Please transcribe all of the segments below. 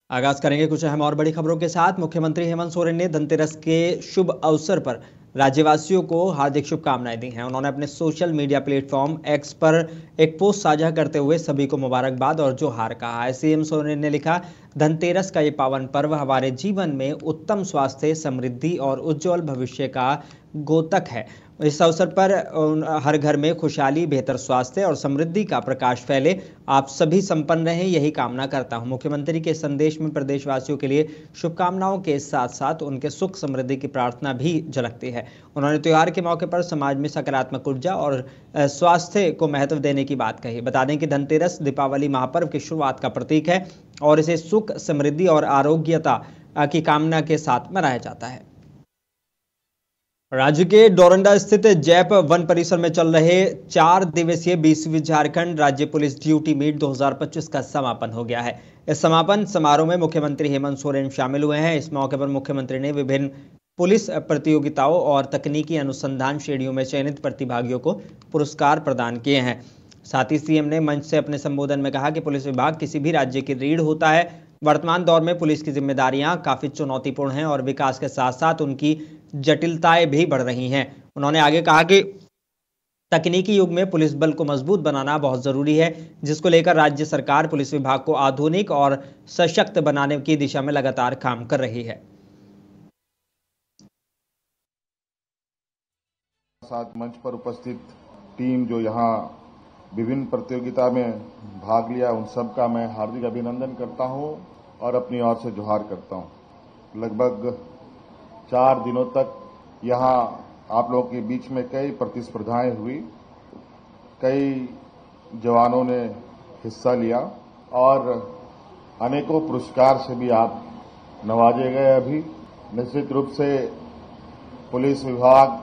आगाज करेंगे कुछ अहम और बड़ी खबरों के साथ। मुख्यमंत्री हेमंत सोरेन ने धनतेरस के शुभ अवसर पर राज्यवासियों को हार्दिक शुभकामनाएं दी हैं। उन्होंने अपने सोशल मीडिया प्लेटफॉर्म एक्स पर एक पोस्ट साझा करते हुए सभी को मुबारकबाद और जोहार कहा है। सीएम सोरेन ने लिखा, धनतेरस का ये पावन पर्व हमारे जीवन में उत्तम स्वास्थ्य, समृद्धि और उज्जवल भविष्य का द्योतक है। इस अवसर पर हर घर में खुशहाली, बेहतर स्वास्थ्य और समृद्धि का प्रकाश फैले। आप सभी संपन्न रहें, यही कामना करता हूं। मुख्यमंत्री के संदेश में प्रदेशवासियों के लिए शुभकामनाओं के साथ साथ उनके सुख समृद्धि की प्रार्थना भी झलकती है। उन्होंने त्योहार के मौके पर समाज में सकारात्मक ऊर्जा और स्वास्थ्य को महत्व देने की बात कही। बता दें कि धनतेरस दीपावली महापर्व की शुरुआत का प्रतीक है और इसे सुख, समृद्धि और आरोग्यता की कामना के साथ मनाया जाता है। राज्य के डोरंडा स्थित जैप वन परिसर में चल रहे 4 दिवसीय 20वीं झारखंड राज्य पुलिस ड्यूटी मीट 2025 का समापन हो गया है। इस समापन समारोह में मुख्यमंत्री हेमंत सोरेन शामिल हुए हैं। इस मौके पर मुख्यमंत्री ने विभिन्न पुलिस प्रतियोगिताओं और तकनीकी अनुसंधान श्रेणियों में चयनित प्रतिभागियों को पुरस्कार प्रदान किए हैं। साथ ही सीएम ने मंच से अपने संबोधन में कहा कि पुलिस विभाग किसी भी राज्य की रीढ़ होता है। वर्तमान दौर में पुलिस की जिम्मेदारियां काफी चुनौतीपूर्ण हैं और विकास के साथ साथ उनकी जटिलताएं भी बढ़ रही हैं। उन्होंने आगे कहा कि तकनीकी युग में पुलिस बल को मजबूत बनाना बहुत जरूरी है, जिसको लेकर राज्य सरकार पुलिस विभाग को आधुनिक और सशक्त बनाने की दिशा में लगातार काम कर रही है। साथ मंच पर उपस्थित टीम जो यहाँ विभिन्न प्रतियोगिता में भाग लिया, उन सब का मैं हार्दिक अभिनंदन करता हूँ और अपनी ओर से जोहार करता हूँ। लगभग 4 दिनों तक यहाँ आप लोगों के बीच में कई प्रतिस्पर्धाएं हुई, कई जवानों ने हिस्सा लिया और अनेकों पुरस्कार से भी आप नवाजे गए। अभी निश्चित रूप से पुलिस विभाग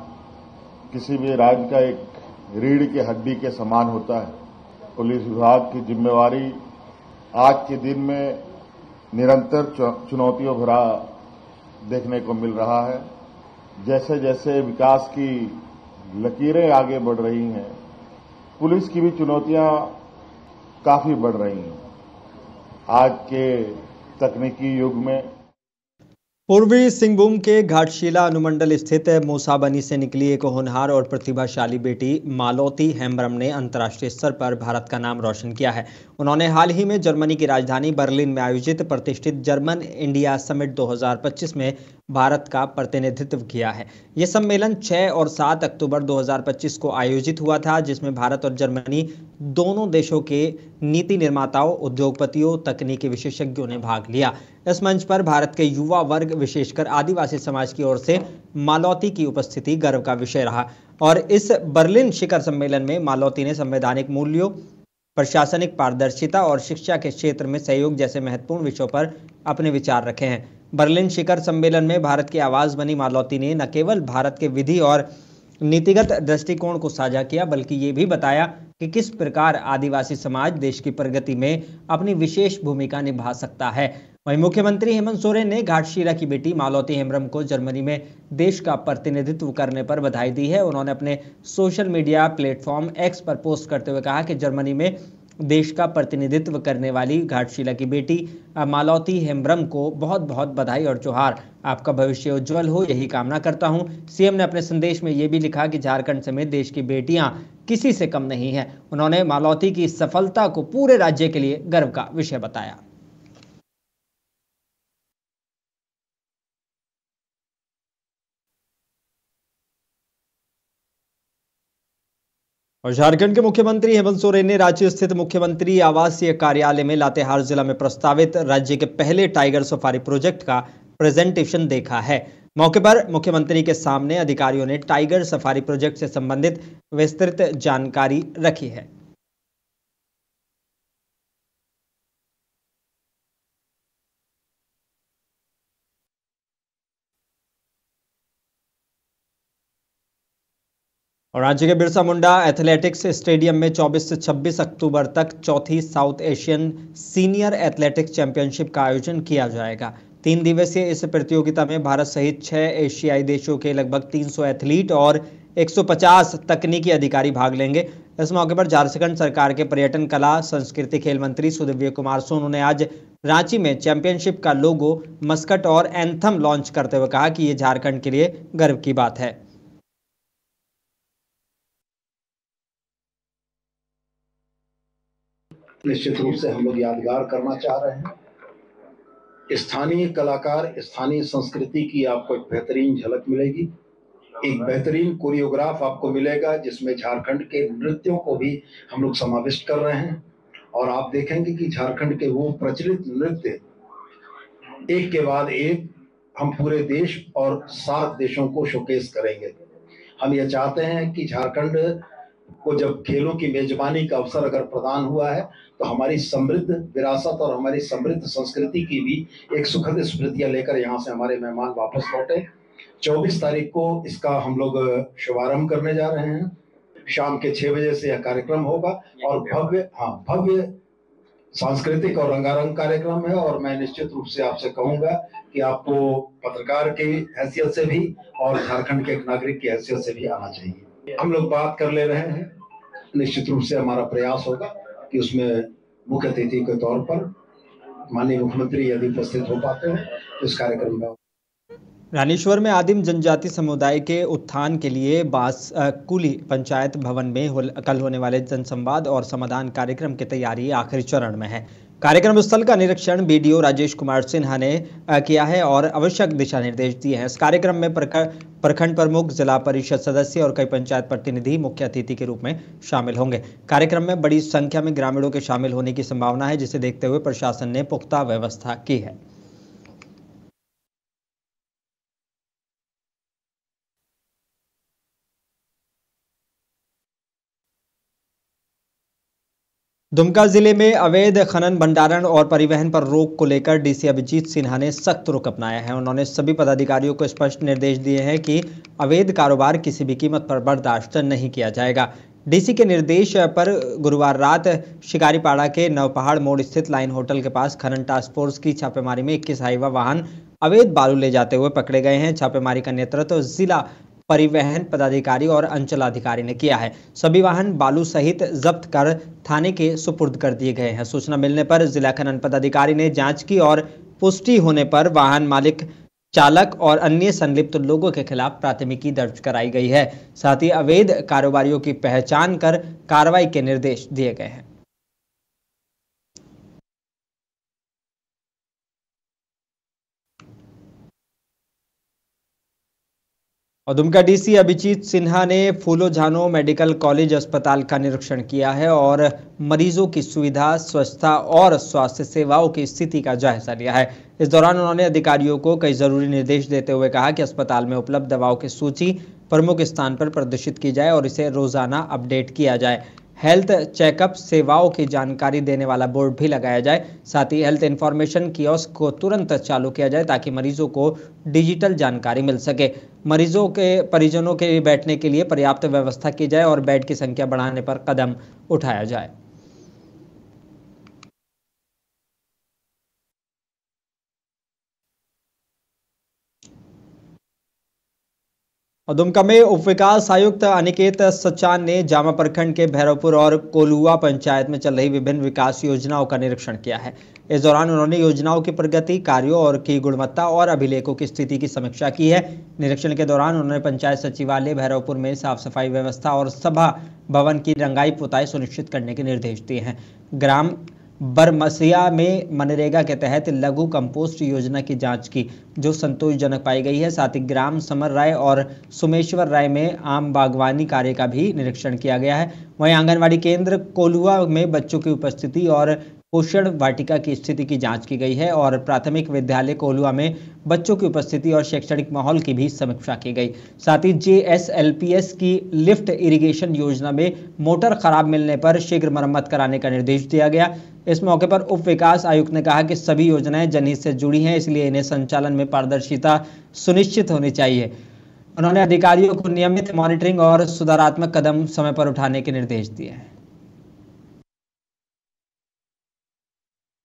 किसी भी राज्य का एक रीढ़ की हड्डी के समान होता है। पुलिस विभाग की जिम्मेवारी आज के दिन में निरंतर चुनौतियों भरा देखने को मिल रहा है। जैसे जैसे विकास की लकीरें आगे बढ़ रही हैं, पुलिस की भी चुनौतियां काफी बढ़ रही हैं। आज के तकनीकी युग में पूर्वी सिंहभूम के घाटशिला अनुमंडल स्थित मूसाबनी से निकली एक होनहार और प्रतिभाशाली बेटी मालती हेम्ब्रम ने अंतर्राष्ट्रीय स्तर पर भारत का नाम रोशन किया है। उन्होंने हाल ही में जर्मनी की राजधानी बर्लिन में आयोजित प्रतिष्ठित जर्मन इंडिया समिट 2025 में भारत का प्रतिनिधित्व किया है। यह सम्मेलन 6 और 7 अक्टूबर 2025 को आयोजित हुआ था, जिसमें भारत और जर्मनी दोनों देशों के नीति निर्माताओं, उद्योगपतियों, तकनीकी विशेषज्ञों ने भाग लिया। इस मंच पर भारत के युवा वर्ग, विशेषकर आदिवासी समाज की ओर से मालती की उपस्थिति गर्व का विषय रहा और इस बर्लिन शिखर सम्मेलन में मालती ने संवैधानिक मूल्यों, प्रशासनिक पारदर्शिता और शिक्षा के क्षेत्र में सहयोग जैसे महत्वपूर्ण विषयों पर अपने विचार रखे हैं। बर्लिन शिखर सम्मेलन में भारत की आवाज बनी मालती ने न केवल भारत के विधि और नीतिगत दृष्टिकोण को साझा किया, बल्कि ये भी बताया कि किस प्रकार आदिवासी समाज देश की प्रगति में अपनी विशेष भूमिका निभा सकता है। वहीं मुख्यमंत्री हेमंत सोरेन ने घाटशिला की बेटी मालती हेम्ब्रम को जर्मनी में देश का प्रतिनिधित्व करने पर बधाई दी है। उन्होंने अपने सोशल मीडिया प्लेटफॉर्म एक्स पर पोस्ट करते हुए कहा कि जर्मनी में देश का प्रतिनिधित्व करने वाली घाटशिला की बेटी मालती हेम्ब्रम को बहुत बहुत बधाई और जोहार। आपका भविष्य उज्जवल हो, यही कामना करता हूं। सीएम ने अपने संदेश में यह भी लिखा कि झारखंड समेत देश की बेटियां किसी से कम नहीं हैं। उन्होंने मालती की सफलता को पूरे राज्य के लिए गर्व का विषय बताया। और झारखंड के मुख्यमंत्री हेमंत सोरेन ने रांची स्थित मुख्यमंत्री आवासीय कार्यालय में लातेहार जिला में प्रस्तावित राज्य के पहले टाइगर सफारी प्रोजेक्ट का प्रेजेंटेशन देखा है। मौके पर मुख्यमंत्री के सामने अधिकारियों ने टाइगर सफारी प्रोजेक्ट से संबंधित विस्तृत जानकारी रखी है। और राज्य के बिरसा मुंडा एथलेटिक्स स्टेडियम में 24 से 26 अक्टूबर तक चौथी south Asian senior athletics championship का आयोजन किया जाएगा। 3 दिवसीय इस प्रतियोगिता में भारत सहित 6 एशियाई देशों के लगभग 300 एथलीट और 150 तकनीकी अधिकारी भाग लेंगे। इस मौके पर झारखंड सरकार के पर्यटन, कला, संस्कृति, खेल मंत्री सुदिव्य कुमार सोनू ने आज रांची में चैंपियनशिप का लोगो, मस्कट और एंथम लॉन्च करते हुए कहा कि ये झारखंड के लिए गर्व की बात है। निश्चित रूप से हम लोग यादगार करना चाह रहे हैं। स्थानीय कलाकार, स्थानीय संस्कृति की आपको एक बेहतरीन झलक मिलेगी, एक बेहतरीन कोरियोग्राफ आपको मिलेगा जिसमें झारखंड के नृत्यों को भी हम लोग समाविष्ट कर रहे हैं। और आप देखेंगे कि झारखंड के वो प्रचलित नृत्य एक के बाद एक हम पूरे देश और 7 देशों को शोकेस करेंगे। हम ये चाहते हैं कि झारखंड को जब खेलों की मेजबानी का अवसर अगर प्रदान हुआ है तो हमारी समृद्ध विरासत और हमारी समृद्ध संस्कृति की भी एक सुखद स्मृतियां लेकर यहाँ से हमारे मेहमान वापस लौटे। 24 तारीख को इसका हम लोग शुभारंभ करने जा रहे हैं। शाम के 6 बजे से यह कार्यक्रम होगा और भव्य सांस्कृतिक और रंगारंग कार्यक्रम है। और मैं निश्चित रूप से आपसे कहूंगा कि आपको पत्रकार की हैसियत से भी और झारखंड के एक नागरिक की हैसियत से भी आना चाहिए। हम लोग बात कर ले रहे हैं, निश्चित रूप से हमारा प्रयास होगा कि उसमें मुख्य अतिथि के तौर पर माननीय मुख्यमंत्री यदि उपस्थित हो पाते हैं तो इस कार्यक्रम में। रानीश्वर में आदिम जनजाति समुदाय के उत्थान के लिए बांसकुली पंचायत भवन में कल होने वाले जनसंवाद और समाधान कार्यक्रम की तैयारी आखिरी चरण में है। कार्यक्रम स्थल का निरीक्षण बीडीओ राजेश कुमार सिन्हा ने किया है और आवश्यक दिशा निर्देश दिए हैं। इस कार्यक्रम में प्रखंड प्रमुख, जिला परिषद सदस्य और कई पंचायत प्रतिनिधि मुख्य अतिथि के रूप में शामिल होंगे। कार्यक्रम में बड़ी संख्या में ग्रामीणों के शामिल होने की संभावना है, जिसे देखते हुए प्रशासन ने पुख्ता व्यवस्था की है। दुमका जिले में अवैध खनन, भंडारण और परिवहन पर रोक को लेकर डीसी अभिजीत सिन्हा ने सख्त रुख अपनाया है। उन्होंने सभी पदाधिकारियों को स्पष्ट निर्देश दिए हैं कि अवैध कारोबार किसी भी कीमत पर बर्दाश्त नहीं किया जाएगा। डीसी के निर्देश पर गुरुवार रात शिकारीपाड़ा के नवपहाड़ मोड़ स्थित लाइन होटल के पास खनन टास्क फोर्स की छापेमारी में 21 हाईवा वाहन अवैध बालू ले जाते हुए पकड़े गए हैं। छापेमारी का नेतृत्व जिला परिवहन पदाधिकारी और अंचलाधिकारी ने किया है। सभी वाहन बालू सहित जब्त कर थाने के सुपुर्द कर दिए गए हैं। सूचना मिलने पर जिला खनन पदाधिकारी ने जांच की और पुष्टि होने पर वाहन मालिक, चालक और अन्य संलिप्त लोगों के खिलाफ प्राथमिकी दर्ज कराई गई है। साथ ही अवैध कारोबारियों की पहचान कर कार्रवाई के निर्देश दिए गए हैं। और दुमका डीसी अभिजीत सिन्हा ने फूलो झानो मेडिकल कॉलेज अस्पताल का निरीक्षण किया है और मरीजों की सुविधा, स्वच्छता और स्वास्थ्य सेवाओं की स्थिति का जायजा लिया है। इस दौरान उन्होंने अधिकारियों को कई जरूरी निर्देश देते हुए कहा कि अस्पताल में उपलब्ध दवाओं की सूची प्रमुख स्थान पर प्रदर्शित की जाए और इसे रोजाना अपडेट किया जाए। हेल्थ चेकअप सेवाओं की जानकारी देने वाला बोर्ड भी लगाया जाए। साथ ही हेल्थ इंफॉर्मेशन कियोस्क को तुरंत चालू किया जाए ताकि मरीजों को डिजिटल जानकारी मिल सके। मरीजों के परिजनों के बैठने के लिए पर्याप्त व्यवस्था की जाए और बेड की संख्या बढ़ाने पर कदम उठाया जाए। दुमका में उप विकास आयुक्त अनिकेत सचान ने जामा प्रखंड के भैरवपुर और कोलुआ पंचायत में चल रही विभिन्न विकास योजनाओं का निरीक्षण किया है। इस दौरान उन्होंने योजनाओं की प्रगति, कार्यों और की गुणवत्ता और अभिलेखों की स्थिति की समीक्षा की है। निरीक्षण के दौरान उन्होंने पंचायत सचिवालय भैरवपुर में साफ सफाई व्यवस्था और सभा भवन की रंगाई पुताई सुनिश्चित करने के निर्देश दिए हैं। ग्राम बरमसिया में मनरेगा के तहत लघु कंपोस्ट योजना की जांच की, जो संतोषजनक पाई गई है। साथ ही ग्राम समर राय और सुमेश्वर राय में आम बागवानी कार्य का भी निरीक्षण किया गया है। वहीं आंगनवाड़ी केंद्र कोलुआ में बच्चों की उपस्थिति और पोषण वाटिका की स्थिति की जांच की गई है और प्राथमिक विद्यालय कोलुआ में बच्चों की उपस्थिति और शैक्षणिक माहौल की भी समीक्षा की गई। साथ ही JSLPS की लिफ्ट इरिगेशन योजना में मोटर खराब मिलने पर शीघ्र मरम्मत कराने का निर्देश दिया गया। इस मौके पर उप विकास आयुक्त ने कहा कि सभी योजनाएं जनहित से जुड़ी हैं, इसलिए इन्हें संचालन में पारदर्शिता सुनिश्चित होनी चाहिए। उन्होंने अधिकारियों को नियमित मॉनिटरिंग और सुधारात्मक कदम समय पर उठाने के निर्देश दिए हैं।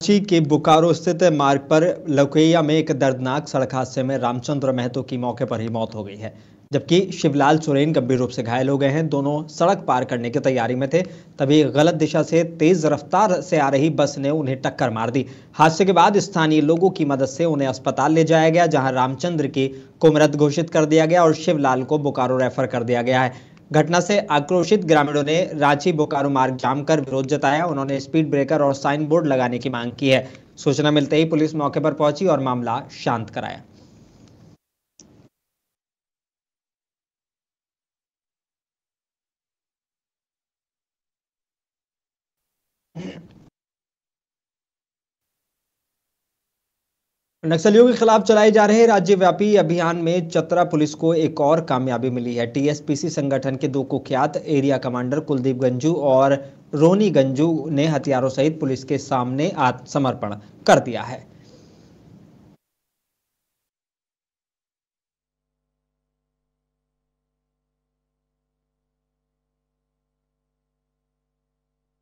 के बोकारो स्थित मार्ग पर लौकैया में एक दर्दनाक सड़क हादसे में रामचंद्र महतो की मौके पर ही मौत हो गई है। जबकि शिवलाल सोरेन गंभीर रूप से घायल हो गए हैं। दोनों सड़क पार करने की तैयारी में थे, तभी गलत दिशा से तेज रफ्तार से आ रही बस ने उन्हें टक्कर मार दी। हादसे के बाद स्थानीय लोगों की मदद से उन्हें अस्पताल ले जाया गया, जहां रामचंद्र की को मृत घोषित कर दिया गया और शिवलाल को बोकारो रेफर कर दिया गया है। घटना से आक्रोशित ग्रामीणों ने रांची बोकारो मार्ग जाम कर विरोध जताया। उन्होंने स्पीड ब्रेकर और साइन बोर्ड लगाने की मांग की है। सूचना मिलते ही पुलिस मौके पर पहुंची और मामला शांत कराया। नक्सलियों के खिलाफ चलाए जा रहे राज्यव्यापी अभियान में चतरा पुलिस को एक और कामयाबी मिली है। टीएसपीसी संगठन के 2 कुख्यात एरिया कमांडर कुलदीप गंजू और रोनी गंजू ने हथियारों सहित पुलिस के सामने आत्मसमर्पण कर दिया है।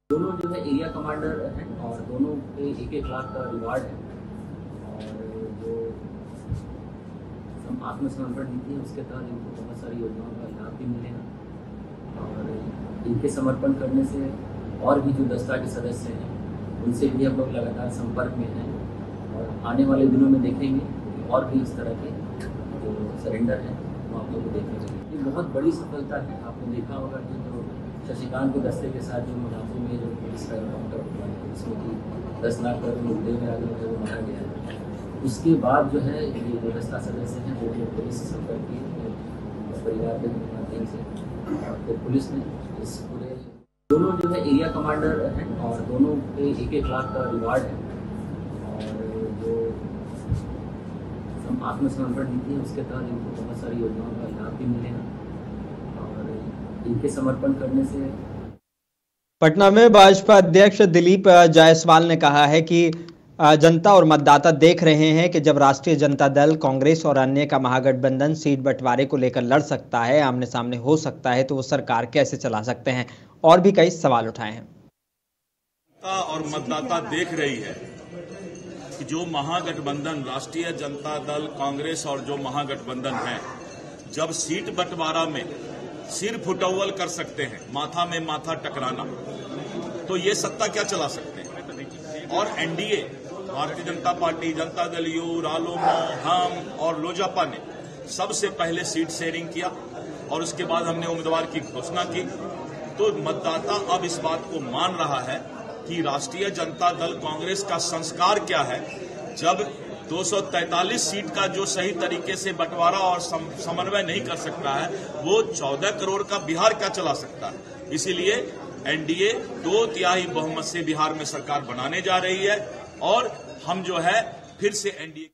दोनों जो है एरिया कमांडर हैं और दोनों पे 1-1 लाख का रिवार्ड है। और जो आत्मसमर्पण नीति है उसके तहत इनको बहुत सारी योजनाओं का लाभ भी मिलेगा। और इनके समर्पण करने से और भी जो दस्ता के सदस्य हैं उनसे भी हम लोग लगातार संपर्क में हैं और आने वाले दिनों में देखेंगे कि और भी इस तरह के जो सरेंडर हैं वो आप लोग को देखेंगे। ये बहुत बड़ी सफलता है। आपने देखा होगा कि जो शशिकांत के दस्ते के साथ जो मुनाफे में जो पुलिस का एनकाउंटर हुआ है जिसमें कि 10 लाख करोड़ मुद्दे में आगे जो मारा गया है, उसके बाद जो है ये जो दस्ता सदस्य हैं वो पुलिस से संपर्क किए परिवार के माध्यम से और फिर पुलिस ने इस पूरे दोनों जो है एरिया कमांडर हैं और दोनों पे 1-1 लाख का रिवार्ड है। और जो आत्मसमर्पण नीति है उसके तहत इनको बहुत सारी योजनाओं का लाभ भी मिलेगा। इनके समर्पण करने से पटना में भाजपा अध्यक्ष दिलीप जायसवाल ने कहा है कि जनता और मतदाता देख रहे हैं कि जब राष्ट्रीय जनता दल, कांग्रेस और अन्य का महागठबंधन सीट बंटवारे को लेकर लड़ सकता है, आमने सामने हो सकता है, तो वो सरकार कैसे चला सकते हैं। और भी कई सवाल उठाए हैं। जनता और मतदाता देख रही है कि जो महागठबंधन राष्ट्रीय जनता दल, कांग्रेस और जो महागठबंधन है, जब सीट बंटवारा में सिर फुटौल कर सकते हैं, माथा में माथा टकराना, तो ये सत्ता क्या चला सकते हैं। और NDA, Bharatiya Janata party, Janata Dal you, Ralomo, हम और लोजपा ने सबसे पहले सीट शेयरिंग किया और उसके बाद हमने उम्मीदवार की घोषणा की। तो मतदाता अब इस बात को मान रहा है कि राष्ट्रीय जनता दल कांग्रेस का संस्कार क्या है, जब 243 सीट का जो सही तरीके से बंटवारा और समन्वय नहीं कर सकता है, वो 14 करोड़ का बिहार क्या चला सकता है। इसीलिए एनडीए 2/3 बहुमत से बिहार में सरकार बनाने जा रही है और हम जो है फिर से एनडीए।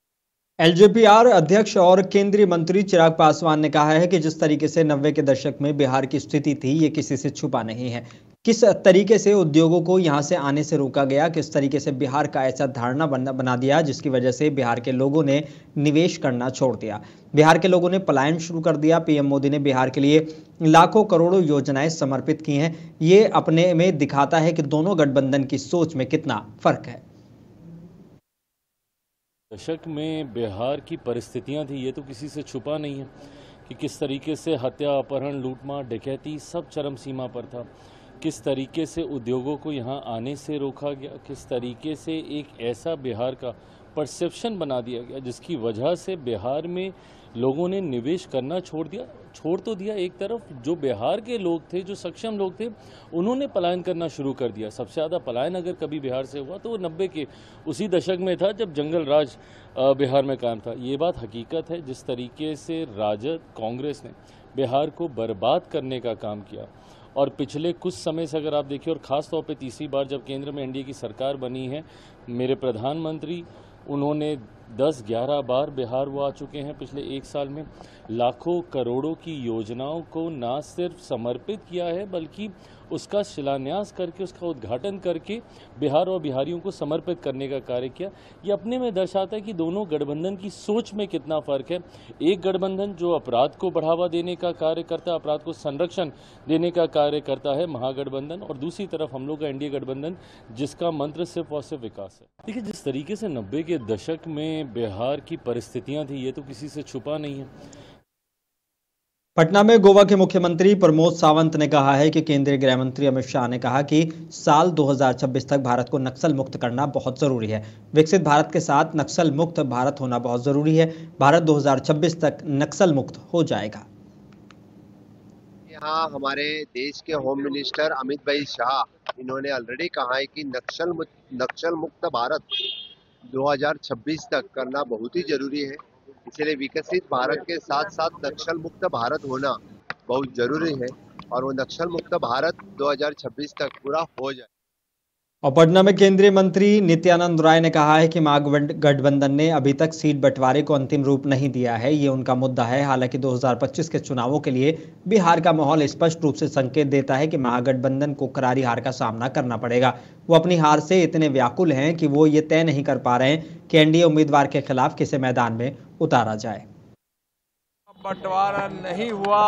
एलजेपीआर अध्यक्ष और केंद्रीय मंत्री चिराग पासवान ने कहा है कि जिस तरीके से 90 के दशक में बिहार की स्थिति थी, ये किसी से छुपा नहीं है। किस तरीके से उद्योगों को यहां से आने से रोका गया, किस तरीके से बिहार का ऐसा धारणा बना दिया जिसकी वजह से बिहार के लोगों ने निवेश करना छोड़ दिया, बिहार के लोगों ने पलायन शुरू कर दिया। पीएम मोदी ने बिहार के लिए लाखों करोड़ों योजनाएं समर्पित की हैं। ये अपने में दिखाता है कि दोनों गठबंधन की सोच में कितना फर्क है। दशक में बिहार की परिस्थितियां थी, ये तो किसी से छुपा नहीं है कि किस तरीके से हत्या, अपहरण, लूटमार, डकैती सब चरम सीमा पर था। किस तरीके से उद्योगों को यहाँ आने से रोका गया, किस तरीके से एक ऐसा बिहार का परसेप्शन बना दिया गया जिसकी वजह से बिहार में लोगों ने निवेश करना छोड़ तो दिया एक तरफ, जो बिहार के लोग थे, जो सक्षम लोग थे, उन्होंने पलायन करना शुरू कर दिया। सबसे ज़्यादा पलायन अगर कभी बिहार से हुआ तो वो 90 के उसी दशक में था जब जंगल राज बिहार में कायम था। ये बात हकीकत है। जिस तरीके से राजद, कांग्रेस ने बिहार को बर्बाद करने का काम किया और पिछले कुछ समय से अगर आप देखिए, और ख़ास तौर पे तीसरी बार जब केंद्र में एनडीए की सरकार बनी है, मेरे प्रधानमंत्री उन्होंने 10-11 बार बिहार वो आ चुके हैं पिछले 1 साल में। लाखों करोड़ों की योजनाओं को ना सिर्फ समर्पित किया है बल्कि उसका शिलान्यास करके, उसका उद्घाटन करके बिहार और बिहारियों को समर्पित करने का कार्य किया। ये अपने में दर्शाता है कि दोनों गठबंधन की सोच में कितना फर्क है। एक गठबंधन जो अपराध को बढ़ावा देने का कार्य करता है, अपराध को संरक्षण देने का कार्य करता है महागठबंधन, और दूसरी तरफ हम लोग का एनडीए गठबंधन जिसका मंत्र सिर्फ और सिर्फ विकास है। देखिए, जिस तरीके से 90 के दशक में बिहार की परिस्थितियां थी, ये तो किसी से छुपा नहीं है। पटना में गोवा के मुख्यमंत्री प्रमोद सावंत ने कहा है कि केंद्रीय गृह मंत्री अमित शाह ने कहा कि साल 2026 तक भारत को नक्सल मुक्त करना बहुत जरूरी है। विकसित भारत के साथ नक्सल मुक्त भारत होना बहुत जरूरी है। भारत 2026 तक नक्सल मुक्त हो जाएगा। यहाँ हमारे देश के होम मिनिस्टर अमित भाई शाह इन्होंने ऑलरेडी कहा है कि नक्सल मुक्त भारत 2026 तक करना बहुत ही जरूरी है। इसलिए विकसित भारत के साथ साथ नक्सल मुक्त भारत होना बहुत जरूरी है और वो नक्सल मुक्त भारत 2026 तक पूरा हो जाए। और पटना में केंद्रीय मंत्री नित्यानंद राय ने कहा है कि महागठबंधन ने अभी तक सीट बंटवारे को अंतिम रूप नहीं दिया है, ये उनका मुद्दा है। हालांकि 2025 के चुनावों के लिए बिहार का माहौल स्पष्ट रूप से संकेत देता है कि महागठबंधन को करारी हार का सामना करना पड़ेगा। वो अपनी हार से इतने व्याकुल हैं कि वो ये तय नहीं कर पा रहे हैं कि एनडीए उम्मीदवार के खिलाफ किसे मैदान में उतारा जाए। बंटवारा नहीं हुआ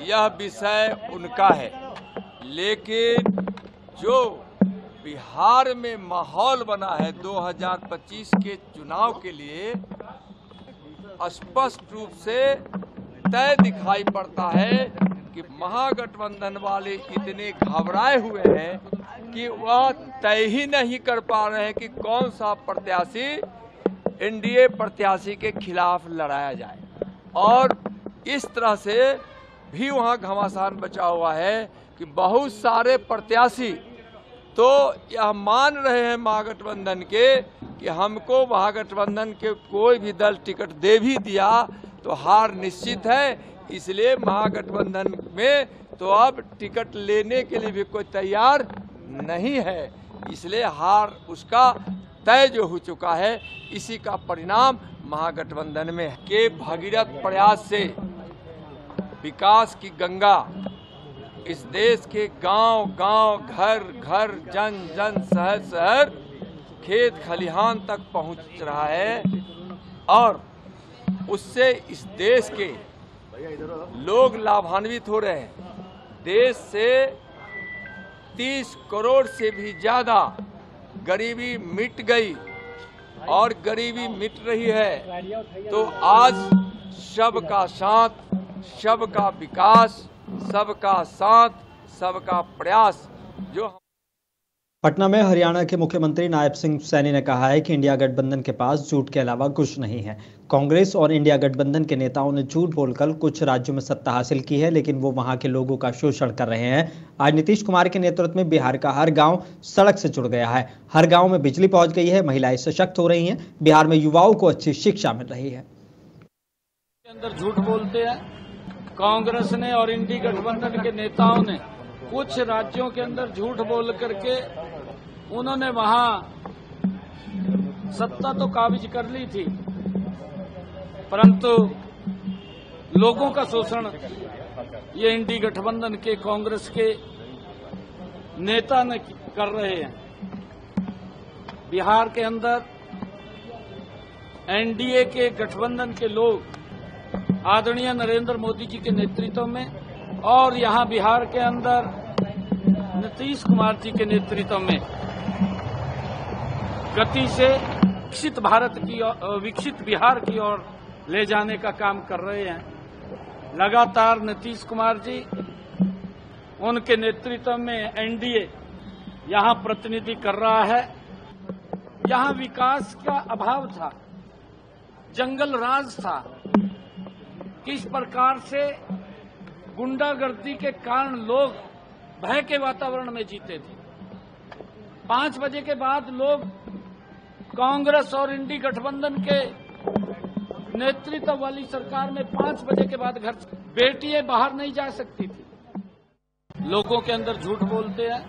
यह विषय उनका है, लेकिन जो बिहार में माहौल बना है 2025 के चुनाव के लिए स्पष्ट रूप से तय दिखाई पड़ता है कि महागठबंधन वाले इतने घबराए हुए हैं कि वह तय ही नहीं कर पा रहे हैं कि कौन सा प्रत्याशी एनडीए प्रत्याशी के खिलाफ लड़ाया जाए। और इस तरह से भी वहां घमासान बचा हुआ है कि बहुत सारे प्रत्याशी तो यह मान रहे हैं महागठबंधन के कि हमको महागठबंधन के कोई भी दल टिकट दे भी दिया तो हार निश्चित है। इसलिए महागठबंधन में तो अब टिकट लेने के लिए भी कोई तैयार नहीं है। इसलिए हार उसका तय जो हो चुका है, इसी का परिणाम महागठबंधन में के भगीरथ प्रयास से विकास की गंगा इस देश के गांव गांव, घर घर, जन जन, शहर शहर, खेत खलिहान तक पहुंच रहा है और उससे इस देश के लोग लाभान्वित हो रहे हैं। देश से 30 करोड़ से भी ज्यादा गरीबी मिट गई और गरीबी मिट रही है। तो आज सबका साथ, सबका विकास, सबका साथ, सबका प्रयास जो पटना में हरियाणा के मुख्यमंत्री नायब सिंह सैनी ने कहा है कि इंडिया गठबंधन के पास झूठ के अलावा कुछ नहीं है। कांग्रेस और इंडिया गठबंधन के नेताओं ने झूठ बोलकर कुछ राज्यों में सत्ता हासिल की है, लेकिन वो वहां के लोगों का शोषण कर रहे हैं। आज नीतीश कुमार के नेतृत्व में बिहार का हर गांव सड़क से जुड़ गया है, हर गांव में बिजली पहुंच गई है, महिलाएं सशक्त हो रही हैं, बिहार में युवाओं को अच्छी शिक्षा मिल रही है। अंदर झूठ बोलते हैं। कांग्रेस ने और इंडी गठबंधन के नेताओं ने कुछ राज्यों के अंदर झूठ बोल करके उन्होंने वहां सत्ता तो काबिज कर ली थी, परंतु लोगों का शोषण ये इंडी गठबंधन के कांग्रेस के नेता ने कर रहे हैं। बिहार के अंदर एनडीए के गठबंधन के लोग आदरणीय नरेंद्र मोदी जी के नेतृत्व में और यहां बिहार के अंदर नीतीश कुमार जी के नेतृत्व में गति से विकसित भारत की विकसित बिहार की ओर ले जाने का काम कर रहे हैं। लगातार नीतीश कुमार जी उनके नेतृत्व में एनडीए यहां प्रतिनिधि कर रहा है। यहां विकास का अभाव था, जंगल राज था। किस प्रकार से गुंडागर्दी के कारण लोग भय के वातावरण में जीते थे। 5 बजे के बाद लोग कांग्रेस और इंडी गठबंधन के नेतृत्व वाली सरकार में 5 बजे के बाद घर बेटियां बाहर नहीं जा सकती थी। लोगों के अंदर झूठ बोलते हैं।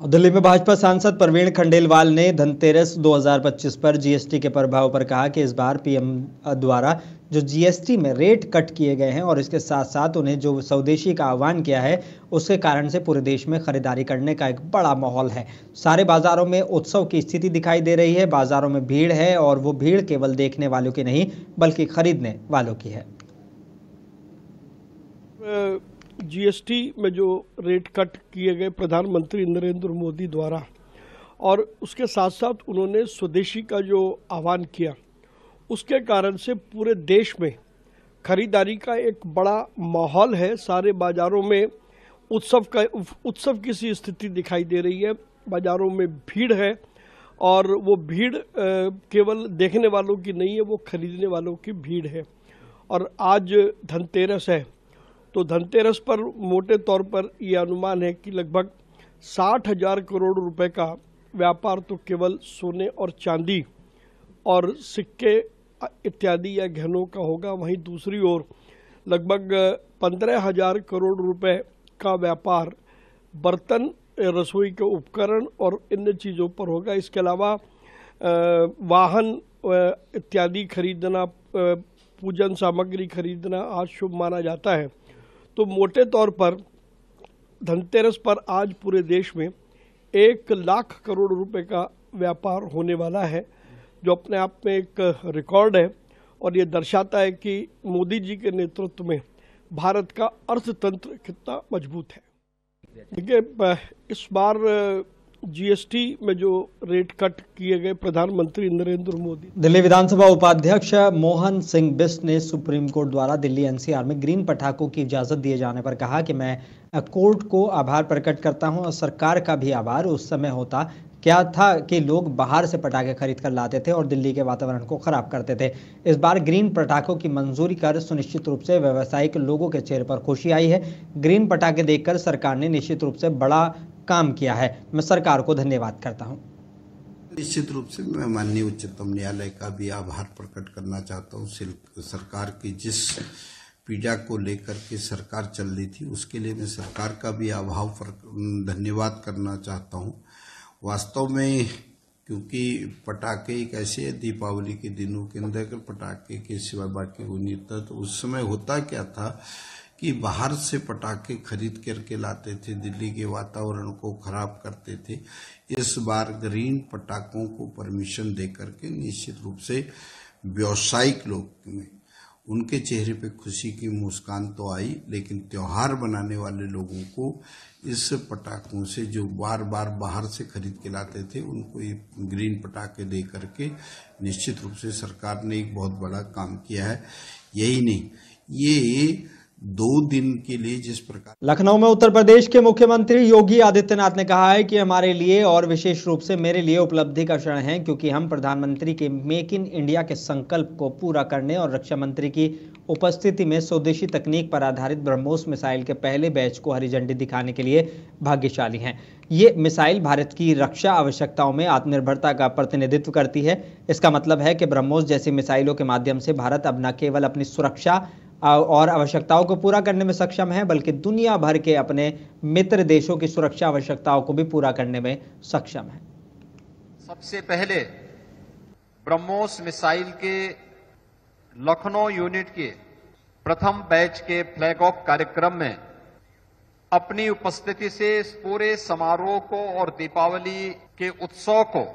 दिल्ली में भाजपा सांसद प्रवीण खंडेलवाल ने धनतेरस 2025 पर जीएसटी के प्रभाव पर कहा कि इस बार पीएम द्वारा जो जीएसटी में रेट कट किए गए हैं और इसके साथ साथ उन्हें जो स्वदेशी का आह्वान किया है, उसके कारण से पूरे देश में खरीदारी करने का एक बड़ा माहौल है। सारे बाजारों में उत्सव की स्थिति दिखाई दे रही है। बाजारों में भीड़ है और वो भीड़ केवल देखने वालों की नहीं बल्कि खरीदने वालों की है। जीएसटी में जो रेट कट किए गए प्रधानमंत्री नरेंद्र मोदी द्वारा, और उसके साथ साथ उन्होंने स्वदेशी का जो आह्वान किया, उसके कारण से पूरे देश में खरीदारी का एक बड़ा माहौल है। सारे बाजारों में उत्सव की सी स्थिति दिखाई दे रही है। बाजारों में भीड़ है और वो भीड़ केवल देखने वालों की नहीं है, वो खरीदने वालों की भीड़ है। और आज धनतेरस है, तो धनतेरस पर मोटे तौर पर ये अनुमान है कि लगभग 60,000 करोड़ रुपए का व्यापार तो केवल सोने और चांदी और सिक्के इत्यादि या गहनों का होगा। वहीं दूसरी ओर लगभग 15,000 करोड़ रुपए का व्यापार बर्तन, रसोई के उपकरण और अन्य चीज़ों पर होगा। इसके अलावा वाहन इत्यादि खरीदना, पूजन सामग्री खरीदना आज शुभ माना जाता है। तो मोटे तौर पर धनतेरस पर आज पूरे देश में 1 लाख करोड़ रुपए का व्यापार होने वाला है, जो अपने आप में एक रिकॉर्ड है और ये दर्शाता है कि मोदी जी के नेतृत्व में भारत का अर्थतंत्र कितना मजबूत है। देखिए, इस बार जीएसटी में जो रेट कट किए गए प्रधानमंत्री नरेंद्र मोदी। दिल्ली विधानसभा उपाध्यक्ष मोहन सिंह बिष्ट ने सुप्रीम कोर्ट द्वारा दिल्ली एनसीआर में ग्रीन पटाखों की इजाजत दिए जाने पर कहा कि मैं कोर्ट को आभार प्रकट करता हूं और सरकार का भी आभार। उस समय होता क्या था कि लोग बाहर से पटाखे खरीद कर लाते थे और दिल्ली के वातावरण को खराब करते थे। इस बार ग्रीन पटाखों की मंजूरी कर सुनिश्चित रूप से व्यावसायिक लोगों के चेहरे पर खुशी आई है। ग्रीन पटाखे देखकर सरकार ने निश्चित रूप से बड़ा काम किया है। मैं सरकार को धन्यवाद करता हूं। निश्चित रूप से मैं माननीय उच्चतम न्यायालय का भी आभार प्रकट करना चाहता हूं। सरकार की जिस पीड़ा को लेकर के सरकार चल रही थी, उसके लिए मैं सरकार का भी धन्यवाद करना चाहता हूं। वास्तव में क्योंकि पटाखे एक ऐसे है, दीपावली के दिनों के अंदर अगर पटाखे के सिवा बाकी कोई नहीं था, तो उस समय होता क्या था कि बाहर से पटाखे खरीद करके लाते थे, दिल्ली के वातावरण को खराब करते थे। इस बार ग्रीन पटाखों को परमिशन दे करके निश्चित रूप से व्यावसायिक लोग में उनके चेहरे पे खुशी की मुस्कान तो आई, लेकिन त्योहार बनाने वाले लोगों को इस पटाखों से जो बार बार बाहर से खरीद के लाते थे, उनको ये ग्रीन पटाखे दे करके निश्चित रूप से सरकार ने एक बहुत बड़ा काम किया है। यही नहीं, ये 2 दिन के लिए जिस प्रकार लखनऊ में उत्तर प्रदेश के मुख्यमंत्री योगी आदित्यनाथ ने कहा है कि हमारे लिए और विशेष रूप से मेरे लिए उपलब्धि का क्षण है, क्योंकि हम प्रधानमंत्री के मेक इन इंडिया के संकल्प को पूरा करने और रक्षा मंत्री की उपस्थिति में स्वदेशी तकनीक पर आधारित ब्रह्मोस मिसाइल के पहले बैच को हरी झंडी दिखाने के लिए भाग्यशाली हैं। ये मिसाइल भारत की रक्षा आवश्यकताओं में आत्मनिर्भरता का प्रतिनिधित्व करती है। इसका मतलब है कि ब्रह्मोस जैसी मिसाइलों के माध्यम से भारत अब न केवल अपनी सुरक्षा और आवश्यकताओं को पूरा करने में सक्षम है, बल्कि दुनिया भर के अपने मित्र देशों की सुरक्षा आवश्यकताओं को भी पूरा करने में सक्षम है। सबसे पहले ब्रह्मोस मिसाइल के लखनऊ यूनिट के प्रथम बैच के फ्लैग ऑफ कार्यक्रम में अपनी उपस्थिति से इस पूरे समारोह को और दीपावली के उत्सव को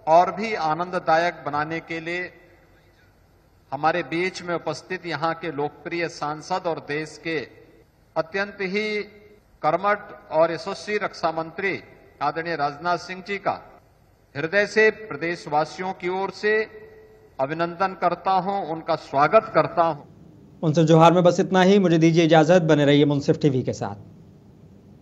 और भी आनंददायक बनाने के लिए हमारे बीच में उपस्थित यहां के लोकप्रिय सांसद और देश के अत्यंत ही कर्मठ और यशस्वी रक्षा मंत्री आदरणीय राजनाथ सिंह जी का हृदय से प्रदेशवासियों की ओर से अभिनंदन करता हूं, उनका स्वागत करता हूं। मुंसिफ जोहार में बस इतना ही। मुझे दीजिए इजाजत। बने रहिए मुंसिफ टीवी के साथ।